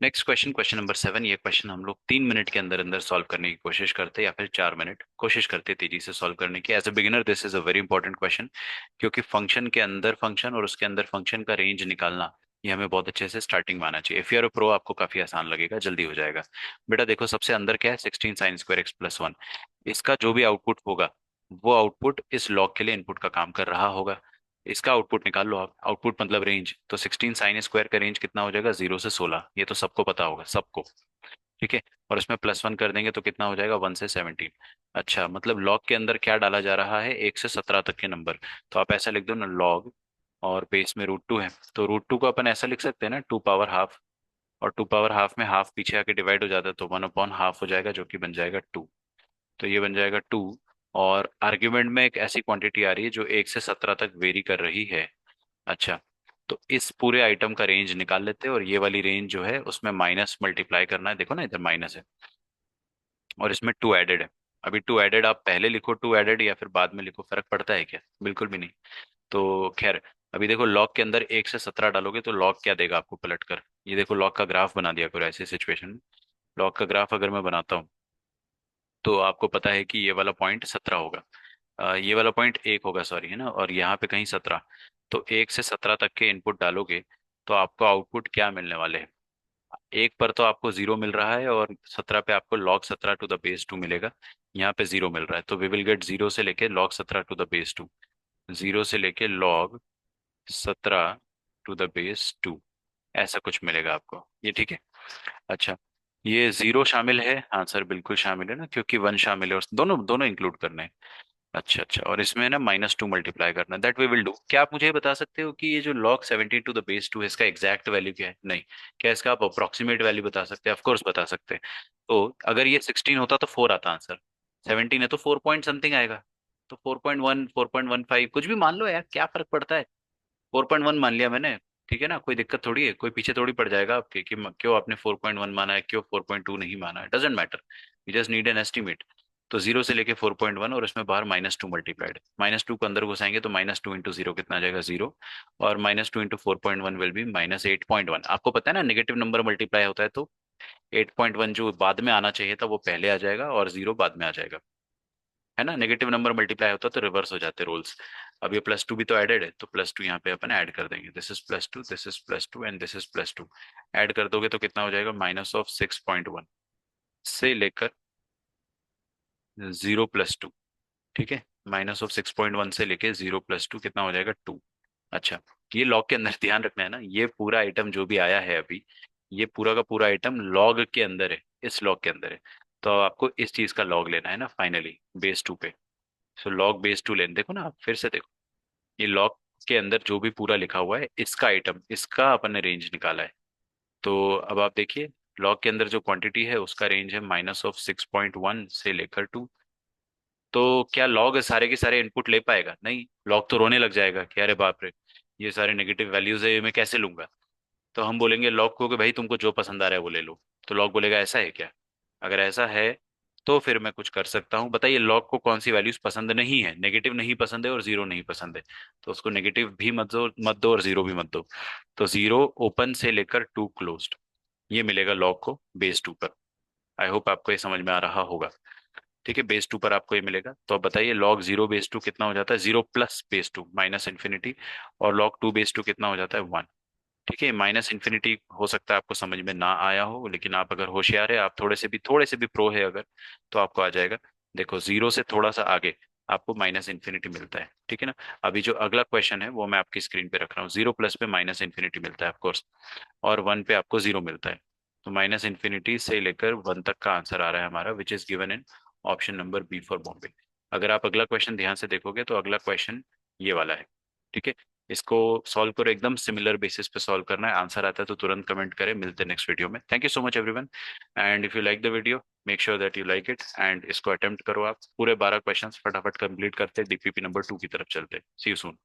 Next question, question number 7। ये question हम लोग 3 मिनट के अंदर अंदर सॉल्व करने की कोशिश करते हैं, या फिर 4 मिनट कोशिश करते हैं तेजी से सॉल्व करने की। As a beginner this is a very important question, क्योंकि फंक्शन के अंदर फंक्शन और उसके अंदर फंक्शन का रेंज निकालना, ये हमें बहुत अच्छे से स्टार्टिंग में आना चाहिए। इफ यू आर प्रो आपको काफी आसान लगेगा, जल्दी हो जाएगा। बेटा देखो, सबसे अंदर क्या है, 16 sin² x + 1। इसका जो भी आउटपुट होगा, वो आउटपुट इस लॉग के लिए इनपुट का काम कर रहा होगा। इसका आउटपुट निकाल लो आप, आउटपुट मतलब रेंज। तो 16 sin² का रेंज कितना हो जाएगा, 0 से 16। ये तो सबको पता होगा, सबको। ठीक है। और इसमें +1 कर देंगे तो कितना हो जाएगा, 1 से 17। अच्छा, मतलब लॉग के अंदर क्या डाला जा रहा है, 1 से 17 तक के नंबर। तो आप ऐसा लिख दो ना, लॉग, और बेस में √2 है, तो √2 को अपन ऐसा लिख सकते हैं ना, 2 पावर हाफ। और 2 पावर हाफ में हाफ पीछे आके डिवाइड हो जाता है, तो 1/हाफ हो जाएगा, जो कि बन जाएगा 2। तो ये बन जाएगा 2। और आर्ग्यूमेंट में एक ऐसी क्वांटिटी आ रही है जो 1 से 17 तक वेरी कर रही है। अच्छा, तो इस पूरे आइटम का रेंज निकाल लेते हैं, और ये वाली रेंज जो है उसमें माइनस मल्टीप्लाई करना है। देखो ना, इधर माइनस है और इसमें 2 एडेड है। अभी 2 एडेड आप पहले लिखो 2 एडेड, या फिर बाद में लिखो, फर्क पड़ता है क्या? बिल्कुल भी नहीं। तो खैर, अभी देखो लॉग के अंदर 1 से 17 डालोगे तो लॉग क्या देगा आपको पलट कर। ये देखो, लॉग का ग्राफ बना दिया करो ऐसी सिचुएशन में। लॉग का ग्राफ अगर मैं बनाता हूँ, तो आपको पता है कि ये वाला पॉइंट 17 होगा। ये वाला पॉइंट 1 होगा, सॉरी, है ना, और यहाँ पे कहीं 17। तो 1 से 17 तक के इनपुट डालोगे तो आपको आउटपुट क्या मिलने वाले हैं। 1 पर तो आपको 0 मिल रहा है, और 17 पे आपको log 17 to the base 2 मिलेगा। यहाँ पे 0 मिल रहा है, तो वी विल गेट 0 से लेके log 17 to the base 2। 0 से लेके log 17 to the base 2, ऐसा कुछ मिलेगा आपको, ये ठीक है। अच्छा, ये 0 शामिल है, हाँ सर बिल्कुल शामिल है ना, क्योंकि 1 शामिल है, और दोनों दोनों इंक्लूड करने हैं। अच्छा अच्छा, और इसमें ना -2 मल्टीप्लाई करना, दैट वी विल डू। क्या आप मुझे ये बता सकते हो कि ये जो log 17 to the base 2 है, इसका एग्जैक्ट वैल्यू क्या है? नहीं। क्या इसका आप अप्रोक्सीमेट वैल्यू बता सकते हैं? ऑफ कोर्स बता सकते हैं। तो अगर ये 16 होता तो 4 आता आंसर। 17 है तो 4 पॉइंट समथिंग आएगा। तो 4.1, 4.15 कुछ भी मान लो यार, क्या फर्क पड़ता है। 4.1 मान लिया मैंने, ठीक है ना, कोई दिक्कत थोड़ी है, कोई पीछे थोड़ी पड़ जाएगा आपके कि क्यों आपने 4.1 माना है, क्यों 4.2 नहीं माना है, doesn't matter. You just need an estimate. तो 0 से लेके 4.1, और उसमें बाहर -2 मल्टीप्लाइड, -2 को अंदर घुसाएंगे तो -2 × 0 कितना आ जाएगा, 0। और -2 × 4.1 विल बी -8.1। आपको पता है ना, नेगेटिव नंबर मल्टीप्लाई होता है तो 8.1 जो बाद में आना चाहिए था वो पहले आ जाएगा, और 0 बाद में आ जाएगा, है ना। नेगेटिव नंबर मल्टीप्लाई होता तो रिवर्स हो जाते रोल्स। अब ये +2 भी तो एडेड है, तो +2 यहाँ पे अपन ऐड कर देंगे। This is +2, this is +2, and this is +2। Add कर दोगे तो कितना हो जाएगा, -6.1 से लेकर 0 + 2। ठीक है, -6.1 से लेके 0 + 2 कितना हो जाएगा, 2। अच्छा, ये लॉग के अंदर ध्यान रखना है ना, ये पूरा आइटम जो भी आया है अभी, ये पूरा का पूरा आइटम लॉग के अंदर है, इस लॉग के अंदर है। तो आपको इस चीज का लॉग लेना है ना फाइनली, base 2 पे। सो log base 2 लेने, देखो ना आप फिर से देखो, ये लॉग के अंदर जो भी पूरा लिखा हुआ है, इसका आइटम, इसका अपन ने रेंज निकाला है। तो अब आप देखिए, लॉग के अंदर जो क्वांटिटी है उसका रेंज है -6.1 से लेकर 2। तो क्या लॉग सारे के सारे इनपुट ले पाएगा? नहीं, लॉग तो रोने लग जाएगा कि अरे बाप रे, ये सारे नेगेटिव वैल्यूज है, ये मैं कैसे लूंगा। तो हम बोलेंगे लॉग को कि भाई तुमको जो पसंद आ रहा है वो ले लो। तो लॉग बोलेगा ऐसा है क्या? अगर ऐसा है तो फिर मैं कुछ कर सकता हूँ। बताइए लॉग को कौन सी वैल्यूज पसंद नहीं है, नेगेटिव नहीं पसंद है और 0 नहीं पसंद है। तो उसको नेगेटिव भी मत दो और 0 भी मत दो। तो 0 ओपन से लेकर 2 क्लोज्ड, ये मिलेगा लॉग को base 2 पर। आई होप आपको ये समझ में आ रहा होगा। ठीक है, base 2 पर आपको ये मिलेगा। तो अब बताइए log 0 base 2 कितना हो जाता है, 0 + base 2 -∞। और log 2 base 2 कितना हो जाता है, 1। ठीक है, -∞ हो सकता है आपको समझ में ना आया हो, लेकिन आप अगर होशियार है, आप थोड़े से भी प्रो है अगर, तो आपको आ जाएगा। देखो 0 से थोड़ा सा आगे आपको -∞ मिलता है, ठीक है ना। अभी जो अगला क्वेश्चन है वो मैं आपकी स्क्रीन पे रख रहा हूँ। 0+ पे -∞ मिलता है ऑफकोर्स, और 1 पे आपको 0 मिलता है। तो -∞ से लेकर 1 तक का आंसर आ रहा है हमारा, which is given in option number B for Bombay. अगर आप अगला क्वेश्चन ध्यान से देखोगे तो अगला क्वेश्चन ये वाला है। ठीक है, इसको सॉल्व करो, एकदम सिमिलर बेसिस पे सॉल्व करना है। आंसर आता है तो तुरंत कमेंट करें। मिलते हैं नेक्स्ट वीडियो में। Thank you so much everyone, and if you like the video make sure that you like it, and इसको अटेम्प्ट करो। आप पूरे 12 क्वेश्चंस फटाफट कंप्लीट करते, DPP नंबर 2 की तरफ चलते। सी यू सून।